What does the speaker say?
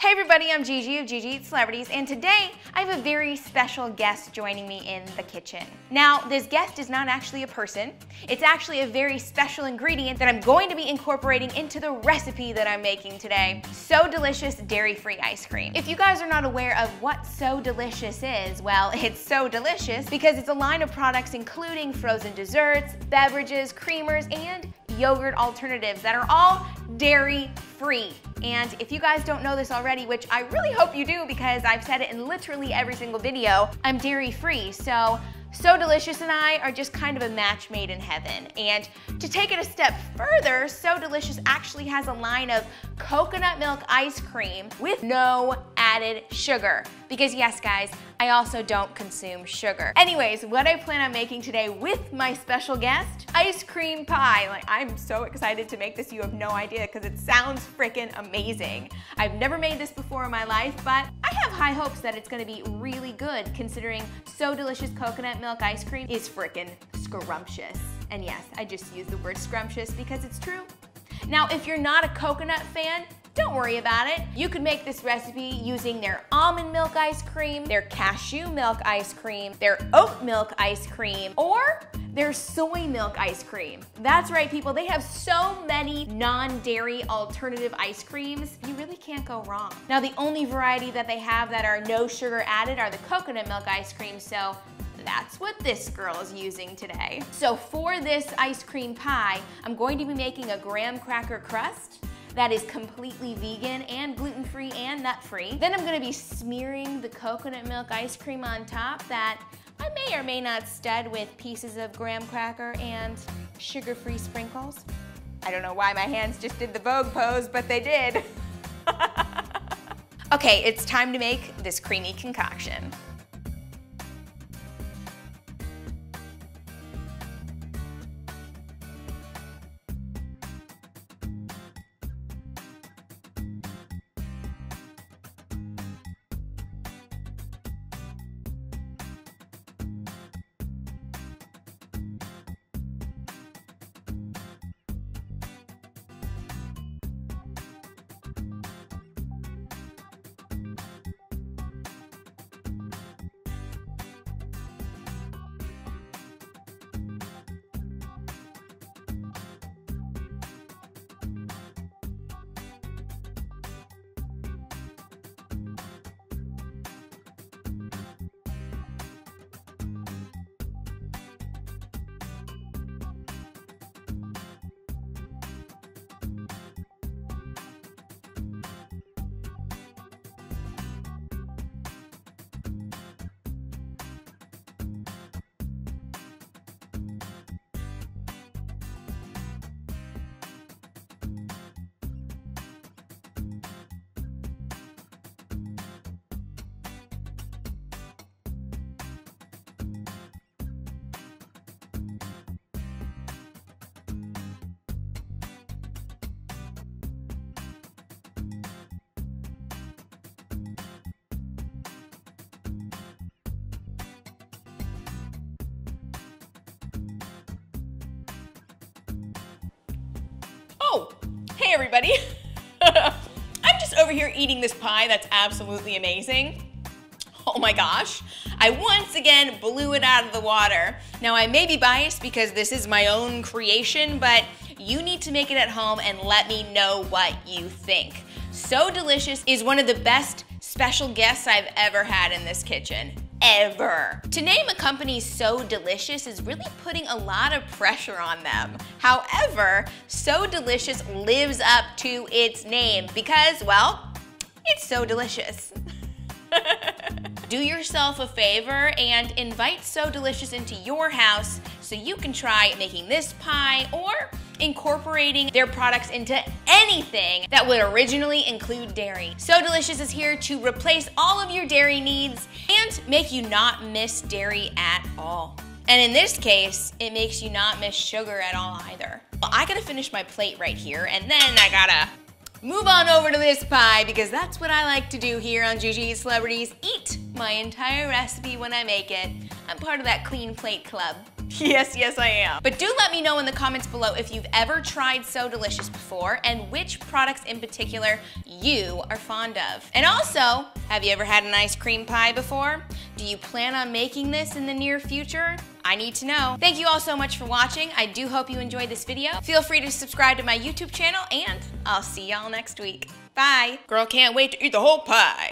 Hey everybody, I'm Gigi of Gigi Eats Celebrities, and today I have a very special guest joining me in the kitchen. Now, this guest is not actually a person. It's actually a very special ingredient that I'm going to be incorporating into the recipe that I'm making today. So Delicious dairy-free ice cream. If you guys are not aware of what So Delicious is, well, it's so delicious because it's a line of products including frozen desserts, beverages, creamers, and yogurt alternatives that are all dairy-free. And if you guys don't know this already, which I really hope you do because I've said it in literally every single video, I'm dairy-free. So Delicious and I are just kind of a match made in heaven. And to take it a step further, So Delicious actually has a line of coconut milk ice cream with no added sugar. Because yes, guys, I also don't consume sugar. Anyways, what I plan on making today with my special guest, ice cream pie. Like, I'm so excited to make this, you have no idea, because it sounds freaking amazing. I've never made this before in my life, but I have high hopes that it's gonna be really good considering So Delicious coconut milk ice cream is freaking scrumptious. And yes, I just use the word scrumptious because it's true. Now, if you're not a coconut fan, don't worry about it. You can make this recipe using their almond milk ice cream, their cashew milk ice cream, their oat milk ice cream, or their soy milk ice cream. That's right, people. They have so many non-dairy alternative ice creams. You really can't go wrong. Now, the only variety that they have that are no sugar added are the coconut milk ice cream, so that's what this girl is using today. So for this ice cream pie, I'm going to be making a graham cracker crust that is completely vegan and gluten-free and nut-free. Then I'm gonna be smearing the coconut milk ice cream on top that I may or may not stud with pieces of graham cracker and sugar-free sprinkles. I don't know why my hands just did the Vogue pose, but they did. Okay, it's time to make this creamy concoction. Oh, hey everybody. I'm just over here eating this pie that's absolutely amazing. Oh my gosh, I once again blew it out of the water. Now I may be biased because this is my own creation, but you need to make it at home and let me know what you think. So Delicious is one of the best special guests I've ever had in this kitchen. Ever. To name a company So Delicious is really putting a lot of pressure on them. However, So Delicious lives up to its name because, well, it's so delicious. Do yourself a favor and invite So Delicious into your house so you can try making this pie or incorporating their products into anything that would originally include dairy. So Delicious is here to replace all of your dairy needs and make you not miss dairy at all. And in this case, it makes you not miss sugar at all either. Well, I gotta finish my plate right here, and then I gotta move on over to this pie because that's what I like to do here on Gigi Eats Celebrities, eat my entire recipe when I make it. I'm part of that clean plate club. Yes, I am. But do let me know in the comments below if you've ever tried So Delicious before and which products in particular you are fond of. And also, have you ever had an ice cream pie before? Do you plan on making this in the near future? I need to know. Thank you all so much for watching. I do hope you enjoyed this video. Feel free to subscribe to my YouTube channel, and I'll see y'all next week. Bye. Girl can't wait to eat the whole pie.